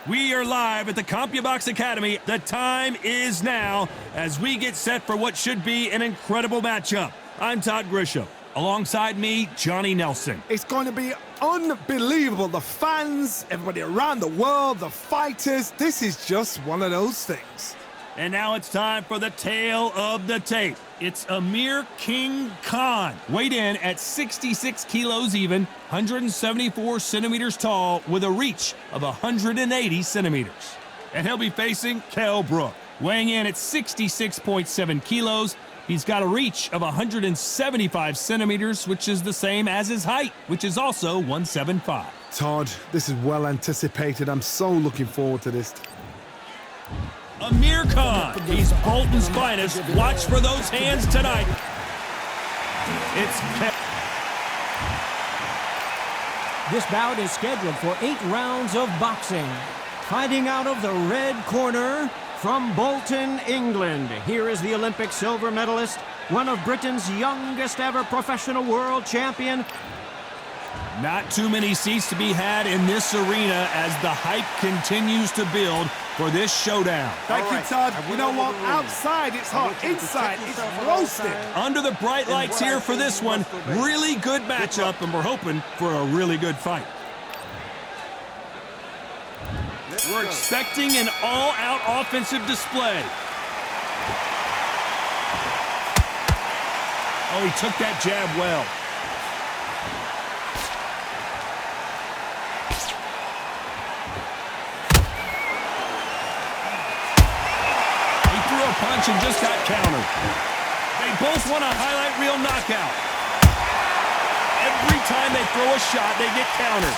We are live at the CompuBox Academy. The time is now as we get set for what should be an incredible matchup. I'm Todd Grisham. Alongside me, Johnny Nelson. It's going to be unbelievable. The fans, everybody around the world, the fighters. This is just one of those things. And now it's time for the tale of the tape. It's Amir King Khan, weighed in at 66 kilos even, 174 centimeters tall, with a reach of 180 centimeters. And he'll be facing Kel Brooks, weighing in at 66.7 kilos. He's got a reach of 175 centimeters, which is the same as his height, which is also 175. Todd, this is well anticipated. I'm so looking forward to this. Amir Khan, he's Bolton's finest. Watch for those hands tonight. It's Kel. This bout is scheduled for 8 rounds of boxing. Fighting out of the red corner from Bolton, England. Here is the Olympic silver medalist, one of Britain's youngest ever professional world champion. Not too many seats to be had in this arena as the hype continues to build for this showdown. Thank you, Todd. You know what? Outside, it's hot. Inside, it's roasted. Under the bright lights here for this one, really good matchup, and we're hoping for a really good fight. We're expecting an all-out offensive display. Oh, he took that jab well. Punch and just got countered. They both want a highlight reel knockout. Every time they throw a shot, they get countered.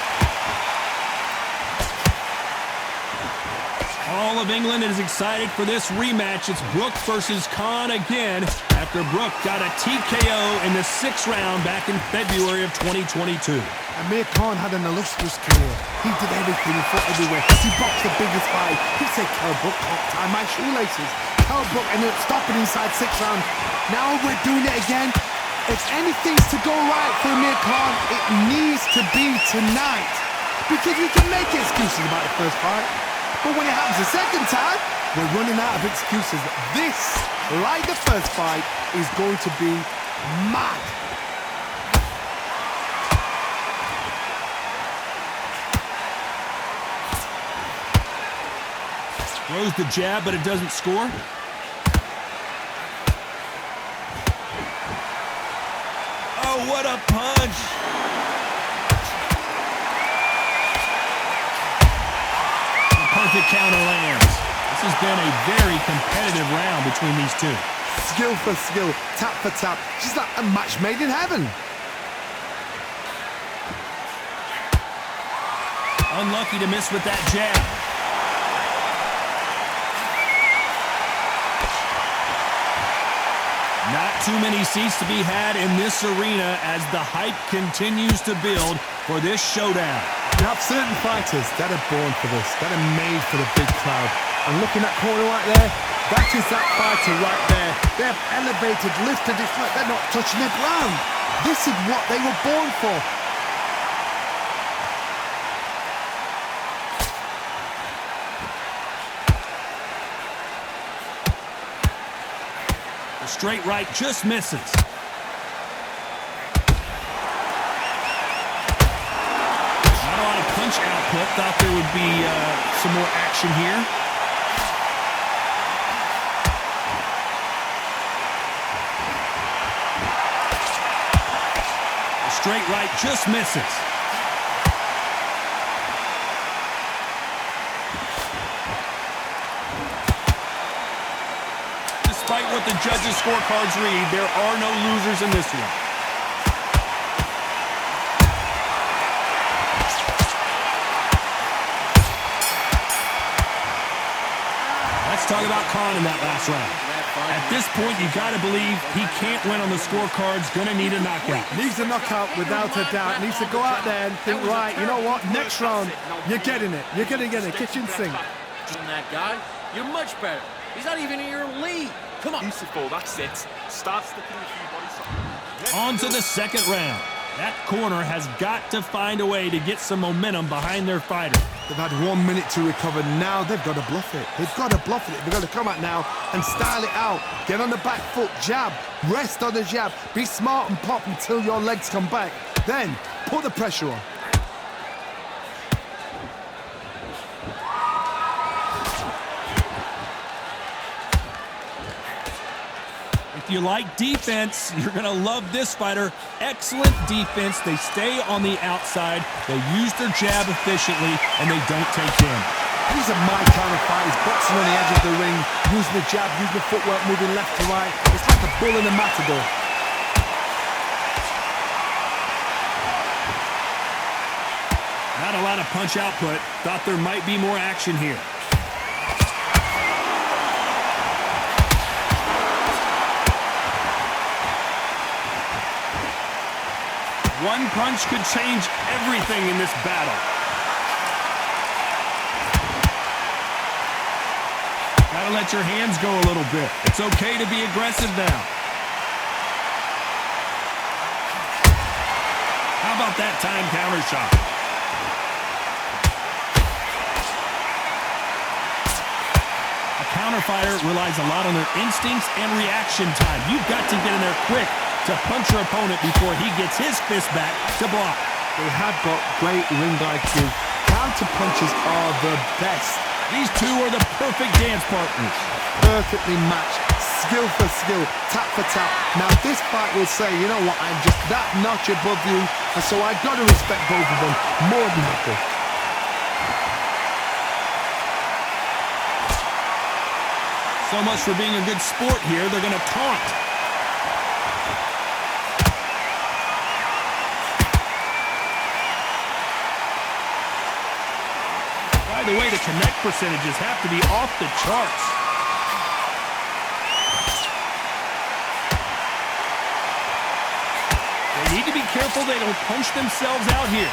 All of England is excited for this rematch. It's Brooks versus Khan again after Brooks got a TKO in the 6th round back in February of 2022. Amir Khan had an illustrious career. He did everything, he fought everywhere. He boxed the biggest fight. He said, Kel Brooks, can't tie my shoelaces. Kel Brooks ended up stopping inside 6th round. Now we're doing it again. If anything's to go right for Amir Khan, it needs to be tonight. Because we can make excuses about the first fight. But when it happens the second time, we're running out of excuses. This, like the first fight, is going to be mad. Throws the jab, but it doesn't score. Oh, what a punch! The perfect counter lands. This has been a very competitive round between these two. Skill for skill, tap for tap. Just like a match made in heaven. Unlucky to miss with that jab. Not too many seats to be had in this arena as the hype continues to build for this showdown. You have certain fighters that are born for this, that are made for the big crowd. And looking at corner right there, that is that fighter right there. They're elevated, lifted, it's like they're not touching the ground. This is what they were born for. Straight right just misses. Not a lot of punch output. Thought there would be some more action here. The straight right just misses. Despite what the judges' scorecards read, there are no losers in this one. Let's talk about Khan in that last round. At this point, you got to believe he can't win on the scorecards, gonna need a knockout. Needs a knockout without a doubt. Needs to go out there and think, right, you know what, next round, you're getting it. You're gonna get it, kitchen sink. That guy, you're much better. He's not even in your league. Come on. Beautiful, that's it. Start sticking a few body shots. On to the 2nd round. That corner has got to find a way to get some momentum behind their fighter. They've had 1 minute to recover. Now they've got to bluff it. They've got to bluff it. They've got to come out now and style it out. Get on the back foot, jab. Rest on the jab. Be smart and pop until your legs come back. Then put the pressure on. If you like defense, you're going to love this fighter. Excellent defense. They stay on the outside. They use their jab efficiently, and they don't take damage. These are my kind of fighters. Boxing on the edge of the ring, using the jab, using the footwork, moving left to right. It's like a bull in a matador. Not a lot of punch output. Thought there might be more action here. One punch could change everything in this battle. Gotta let your hands go a little bit. It's okay to be aggressive now. How about that time counter shot? A counter fighter relies a lot on their instincts and reaction time. You've got to get in there quick to punch your opponent before he gets his fist back to block. They have got great ring IQ. Counter punches are the best. These two are the perfect dance partners. Perfectly matched. Skill for skill. Tap for tap. Now this fight will say, you know what, I'm just that notch above you, and so I've got to respect both of them more than happy. So much for being a good sport here. They're going to taunt. By the way, the connect percentages have to be off the charts. They need to be careful they don't punch themselves out here.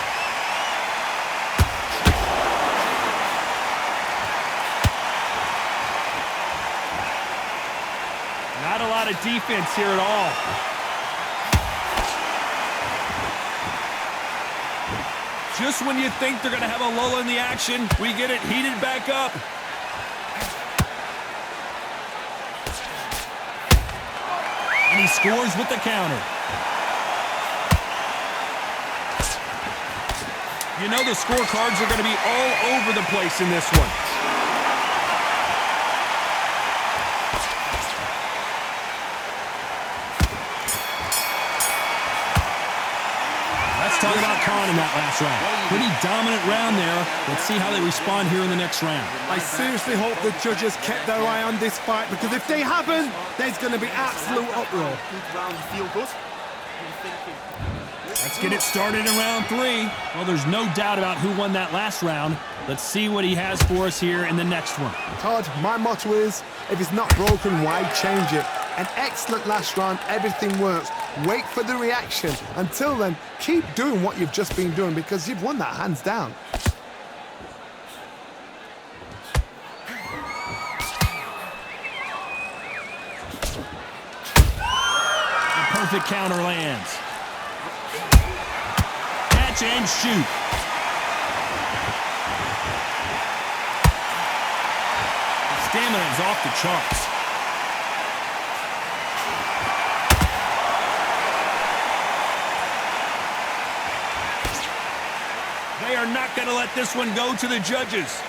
Not a lot of defense here at all. Just when you think they're going to have a lull in the action, we get it heated back up. And he scores with the counter. You know the scorecards are going to be all over the place in this one. Let's talk about Khan in that last round. Pretty dominant round there. Let's see how they respond here in the next round. I seriously hope the judges kept their eye on this fight, because if they haven't, there's going to be absolute uproar. Let's get it started in round 3. Well, there's no doubt about who won that last round. Let's see what he has for us here in the next one. Todd, my motto is, if it's not broken, why change it? An excellent last round, everything works. Wait for the reaction. Until then, keep doing what you've just been doing, because you've won that hands down. The perfect counter lands. Catch and shoot. The stamina is off the charts. They are not going to let this one go to the judges.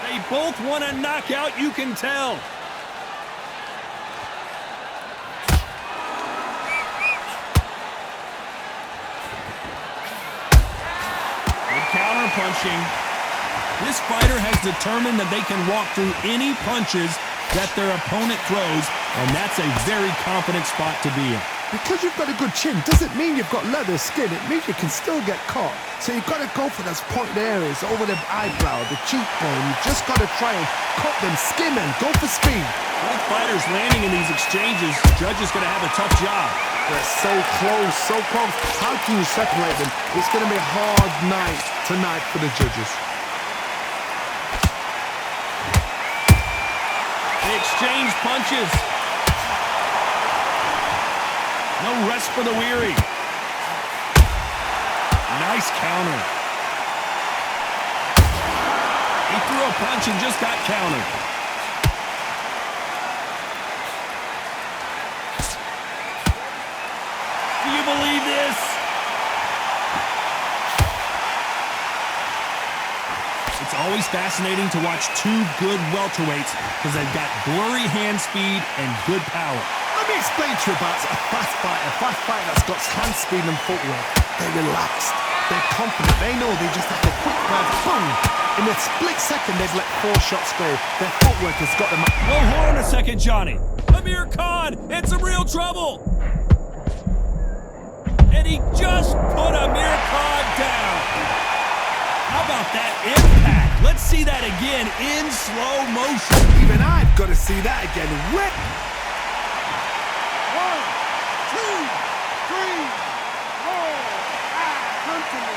They both want a knockout, you can tell. Good counter punching. This fighter has determined that they can walk through any punches that their opponent throws, and that's a very confident spot to be in. Because you've got a good chin doesn't mean you've got leather skin. It means you can still get caught. So you've got to go for those pointed areas, over the eyebrow, the cheekbone. You've just got to try and cut them, skim them, go for speed. Both fighters landing in these exchanges. Judges going to have a tough job. They're so close, so close. How can you separate them? It's going to be a hard night tonight for the judges. They exchange punches. No rest for the weary. Nice counter. He threw a punch and just got countered. Do you believe this? It's always fascinating to watch two good welterweights because they've got blurry hand speed and good power. Let me explain to you about a fast fighter that's got hand speed and footwork. They're relaxed, they're confident, they know they just have to quick punch, boom! In a split second, they've let 4 shots go. Their footwork has got them. Well, hold on a second, Johnny. Amir Khan in some real trouble. And he just put Amir Khan down. How about that impact? Let's see that again in slow motion. Even I've got to see that again. Where? 1, 2, 3, roll. Come to me.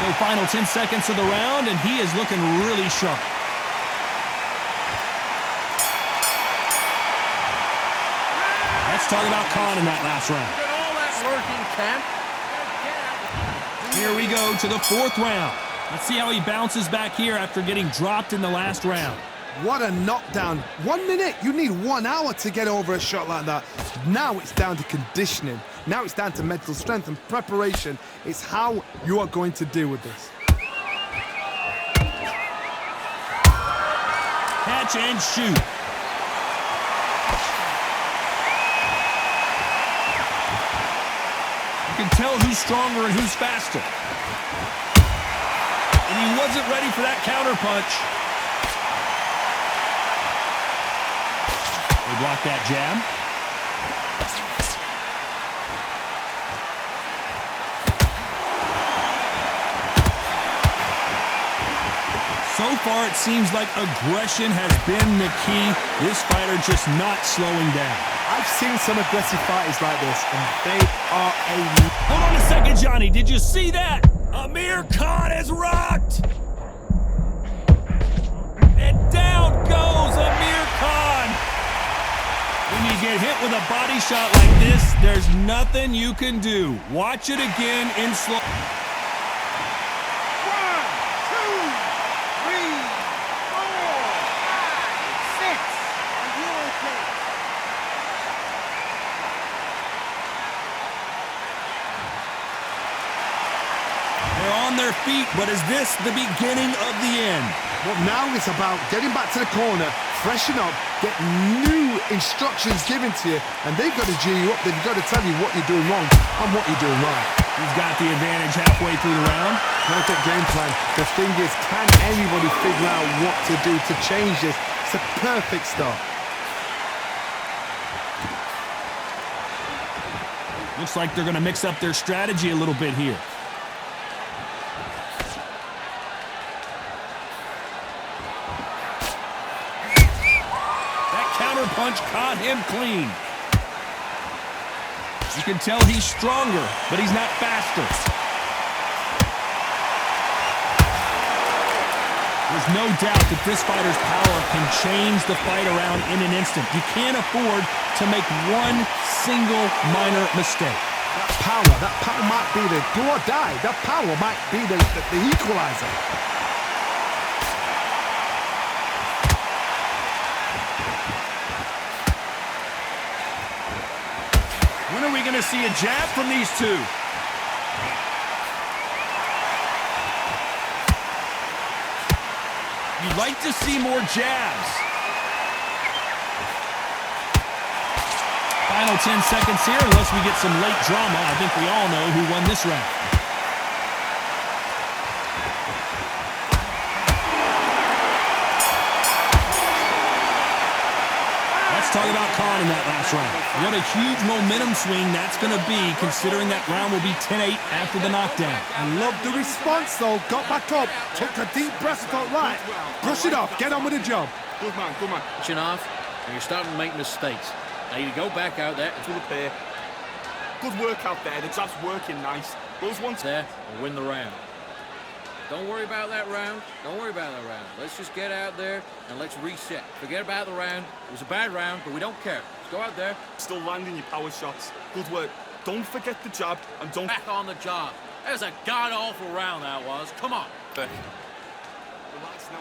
So final 10 seconds of the round, and he is looking really sharp. Let's talk about Khan in that last round. Look at all that lurking, Kemp. Here we go to the 4th round. Let's see how he bounces back here after getting dropped in the last round. What a knockdown. 1 minute, you need 1 hour to get over a shot like that. Now it's down to conditioning. Now it's down to mental strength and preparation. It's how you are going to deal with this. Catch and shoot. You can tell who's stronger and who's faster. And he wasn't ready for that counter punch. They block that jab. So far, it seems like aggression has been the key. This fighter just not slowing down. I've seen some aggressive fighters like this, and they are a... Hold on a second, Johnny. Did you see that? Amir Khan is rocked. And down goes Amir Khan. When you get hit with a body shot like this, there's nothing you can do. Watch it again in slow... 1, 2, 3, 4, 5, 6. And you're okay. They're on their feet, but is this the beginning of the end? Well, now it's about getting back to the corner, freshen up, get new instructions given to you, and they've got to G you up. They've got to tell you what you're doing wrong and what you're doing right. He's got the advantage halfway through the round. Perfect game plan. The thing is, can anybody figure out what to do to change this? It's a perfect start. Looks like they're going to mix up their strategy a little bit here. That counter punch caught him clean. You can tell he's stronger, but he's not faster. There's no doubt that this fighter's power can change the fight around in an instant. You can't afford to make one single minor mistake. That power might be the do or die. That power might be the equalizer. When are we going to see a jab from these two? You'd like to see more jabs. Final 10 seconds here, unless we get some late drama. I think we all know who won this round. Let's talk about Khan in that last round. What a huge momentum swing that's going to be, considering that round will be 10-8 after the knockdown. I love the response, though. Got back up, took a deep breath, thought, right, brush it off, get on with the job. Good man, good man. Chin off, and you're starting to make mistakes. Now you go back out there To the pair. Good work out there. The jab's working nice. Those ones there and win the round. Don't worry about that round. Don't worry about that round. Let's just get out there and let's reset. Forget about the round. It was a bad round, but we don't care. Let's go out there. Still landing your power shots. Good work. Don't forget the jab and don't... Back on the job. That was a god-awful round, that was. Come on. Relax now.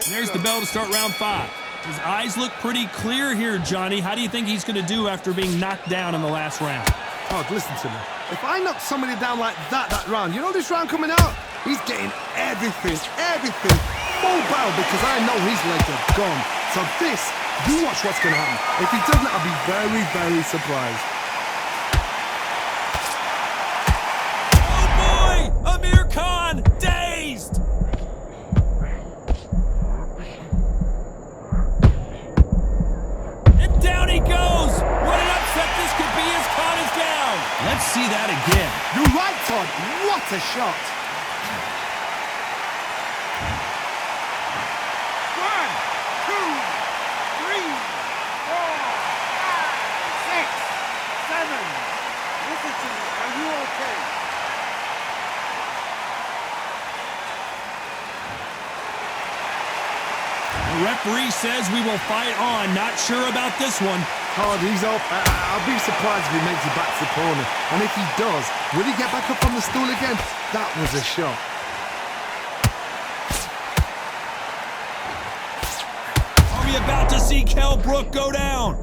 There's the bell to start round 5. His eyes look pretty clear here, Johnny. How do you think he's going to do after being knocked down in the last round? Oh, listen to me. If I knock somebody down like that round, you know this round coming out? He's getting everything, full barrel, because I know his legs are gone. So this, you watch what's going to happen. If he doesn't, I'll be very, very surprised. Oh boy! Amir Khan, dazed! And down he goes! What an upset this could be as Khan is down! Let's see that again. You're right, Todd. What a shot. 1, 2, 3, 4, 5, 6, 7. Listen to me. Are you okay? The referee says we will fight on. Not sure about this one. Todd, he's up. I'll be surprised if he makes it back to the corner. And if he does, will he get back up on the stool again? That was a shot. Are we about to see Kel Brooks go down?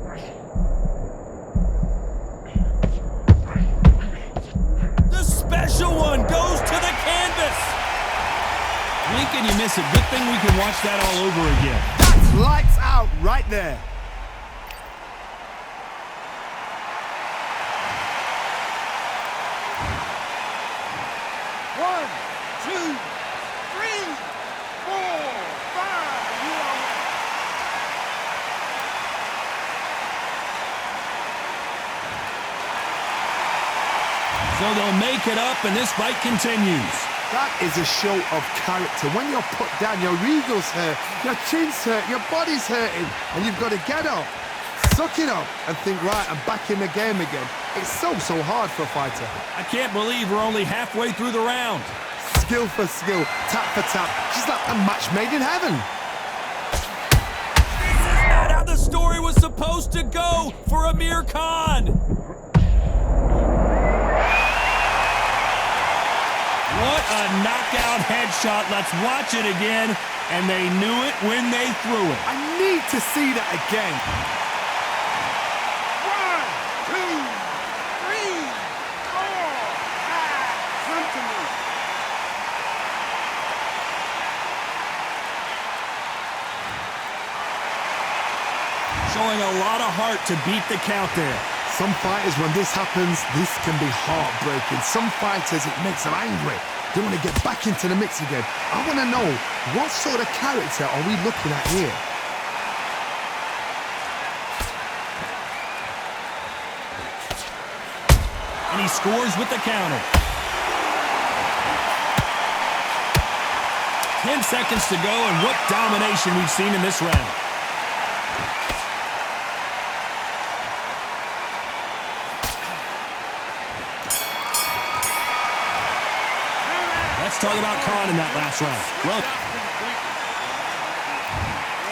The special one goes to the canvas. Blink and you miss it. Good thing we can watch that all over again. That's lights out right there. One, 2, 3, 4, 5. You are winning. So they'll make it up and this fight continues. That is a show of character. When you're put down, your ego's hurt, your chin's hurt, your body's hurting, and you've got to get up, suck it up, and think, right, I'm back in the game again. It's so hard for a fighter. I can't believe we're only halfway through the round. Skill for skill, tap for tap, just like a match made in heaven. This is not how the story was supposed to go for Amir Khan. What a knockout headshot. Let's watch it again. And they knew it when they threw it. I need to see that again. 1, 2, 3, 4, 5. Come to me. Showing a lot of heart to beat the count there. Some fighters, when this happens, this can be heartbreaking. Some fighters, it makes them angry. They want to get back into the mix again. I want to know, what sort of character are we looking at here? And he scores with the counter. 10 seconds to go, and what domination we've seen in this round. Let's talk about Khan in that last round. Well,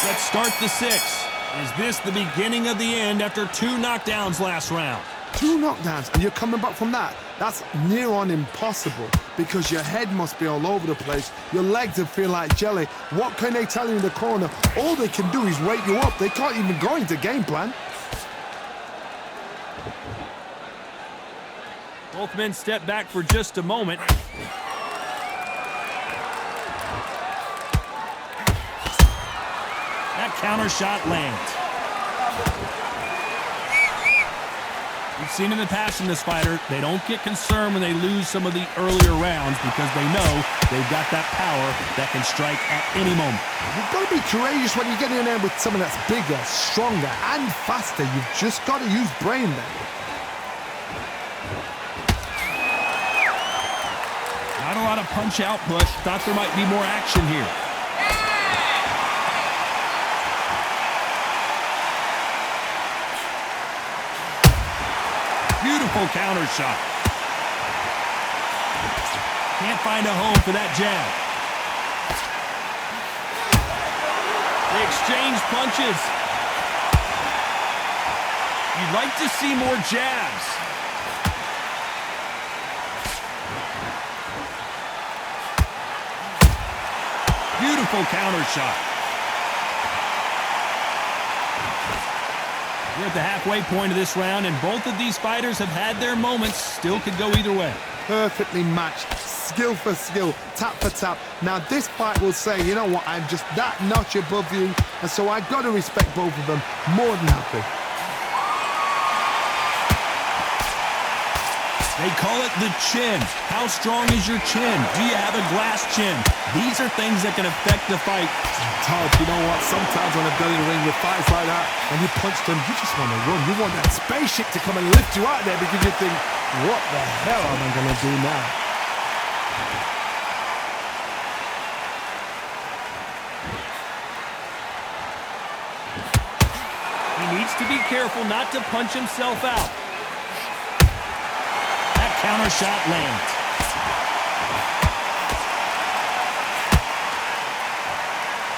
let's start the 6th. Is this the beginning of the end after 2 knockdowns last round? 2 knockdowns, and you're coming back from that. That's near on impossible, because your head must be all over the place. Your legs will feel like jelly. What can they tell you in the corner? All they can do is wake you up. They can't even go into game plan. Both men step back for just a moment. That counter shot lands. We've seen in the past in this fighter, they don't get concerned when they lose some of the earlier rounds because they know they've got that power that can strike at any moment. You've got to be courageous when you get in there with someone that's bigger, stronger, and faster. You've just got to use brain there. Not a lot of punch output. Thought there might be more action here. Beautiful counter shot. Can't find a home for that jab. They exchange punches. You'd like to see more jabs. Beautiful counter shot. We're at the halfway point of this round, and both of these fighters have had their moments. Still could go either way. Perfectly matched, skill for skill, tap for tap. Now this fight will say, you know what, I'm just that notch above you, and so I've got to respect both of them. More than happy. They call it the chin. How strong is your chin? Do you have a glass chin? These are things that can affect the fight. Todd, you know what? Sometimes when I've gone in the ring with fights like that, and you punch them, you just want to run. You want that spaceship to come and lift you out there because you think, what the hell am I going to do now? He needs to be careful not to punch himself out. That counter shot lands.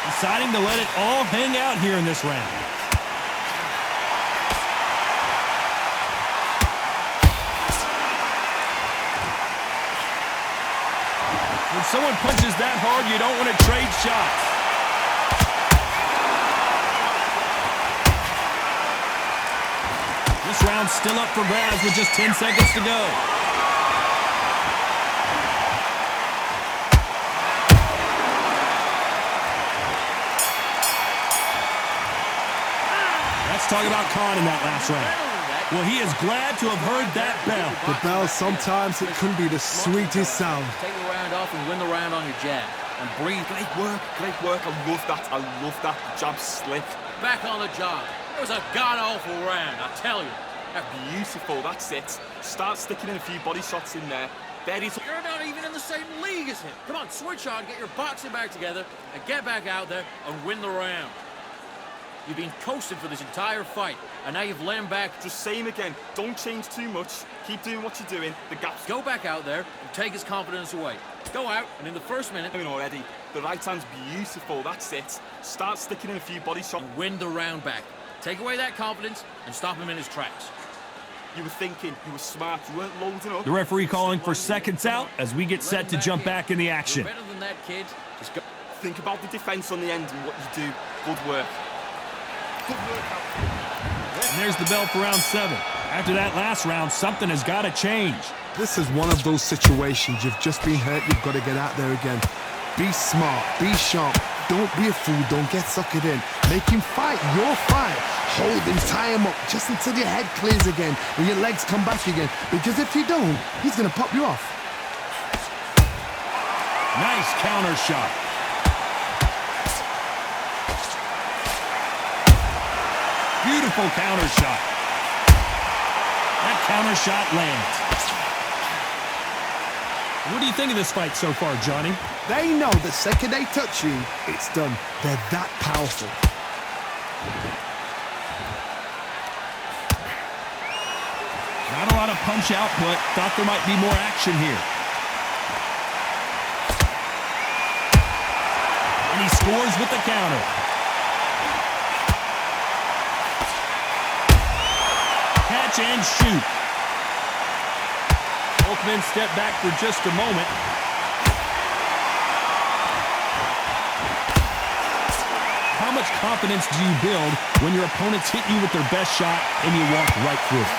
Deciding to let it all hang out here in this round. When someone punches that hard, you don't want to trade shots. This round's still up for grabs with just 10 seconds to go. Let's talk about Khan in that last round. Well, he is glad to have heard that bell. The bell, sometimes it can be the sweetest sound. Take the round off and win the round on your jab. And breathe. Great work, great work. I love that. I love that. The jab slick. Back on the job. It was a god-awful round, I tell you. Beautiful, that's it. Start sticking in a few body shots in there. You're not even in the same league as him. Come on, switch on, get your boxing back together, and get back out there and win the round. You've been coasting for this entire fight, and now you've lain back. Just same again. Don't change too much. Keep doing what you're doing. The gaps. Go back out there and take his confidence away. Go out, and in the first minute... already. The right hand's beautiful, that's it. Start sticking in a few body shots. And win the round back. Take away that confidence and stop him in his tracks. You were thinking, you were smart, you weren't loading up. The referee calling for seconds out as we get set to jump back in the action. You're better than that, kid. Just go. Think about the defense on the end and what you do. Good work. Good work. And there's the bell for round 7. After that last round, something has got to change. This is one of those situations. You've just been hurt. You've got to get out there again. Be smart. Be sharp. Don't be a fool. Don't get suckered in. Make him fight your fight. Hold him, tie him up, just until your head clears again and your legs come back again. Because if you don't, he's going to pop you off. Nice counter shot. Beautiful counter shot. That counter shot lands. What do you think of this fight so far, Johnny? They know the second they touch you, it's done. They're that powerful. Not a lot of punch output. Thought there might be more action here. And he scores with the counter. Catch and shoot. Both men step back for just a moment. How much confidence do you build when your opponents hit you with their best shot and you walk right through it?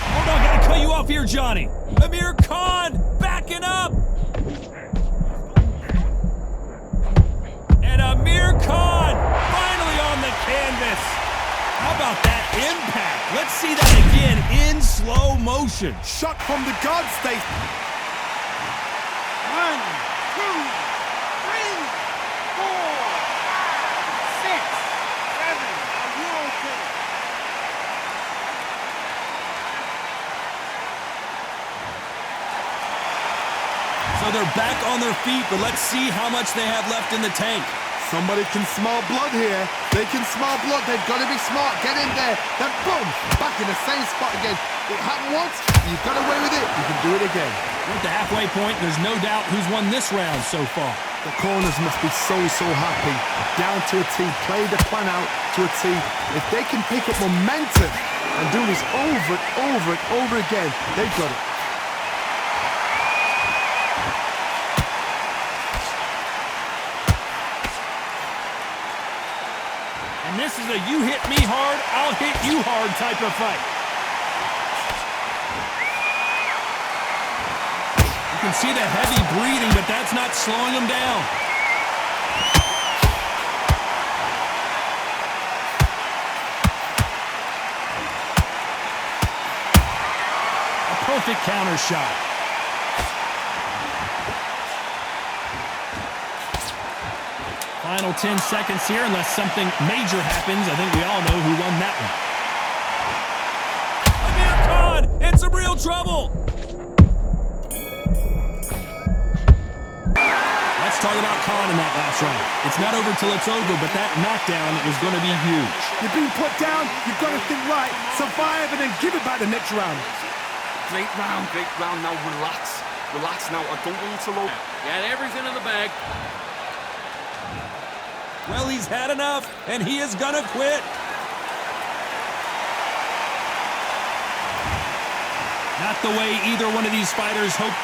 Hold on, gotta cut you off here, Johnny. Amir Khan backing up. And Amir Khan finally on the canvas. How about that impact? Let's see that again in slow motion. Shot from the guard state. 1, 2, 3, 4, 5, 6, 7. Are you okay? So they're back on their feet, but let's see how much they have left in the tank. Somebody can smell blood here. They can smell blood. They've got to be smart. Get in there. Then boom, back in the same spot again. It happened once. You got away with it. You can do it again. We're at the halfway point. There's no doubt who's won this round so far. The corners must be so happy. Down to a T. Play the plan out to a T. If they can pick up momentum and do this over and over and over again, they've got it. And this is a you hit me hard, I'll hit you hard type of fight. You can see the heavy breathing, but that's not slowing him down. A perfect counter shot. Final 10 seconds here, unless something major happens. I think we all know who won that one. Amir Khan in some real trouble. Let's talk about Khan in that last round. It's not over till it's over, but that knockdown is going to be huge. You're being put down. You've got to think right, survive, and then give it back the next round. Great round, great round. Now relax. Relax now. I don't want you to low. Got everything in the bag. Well, he's had enough, and he is gonna quit. Not the way either one of these fighters hoped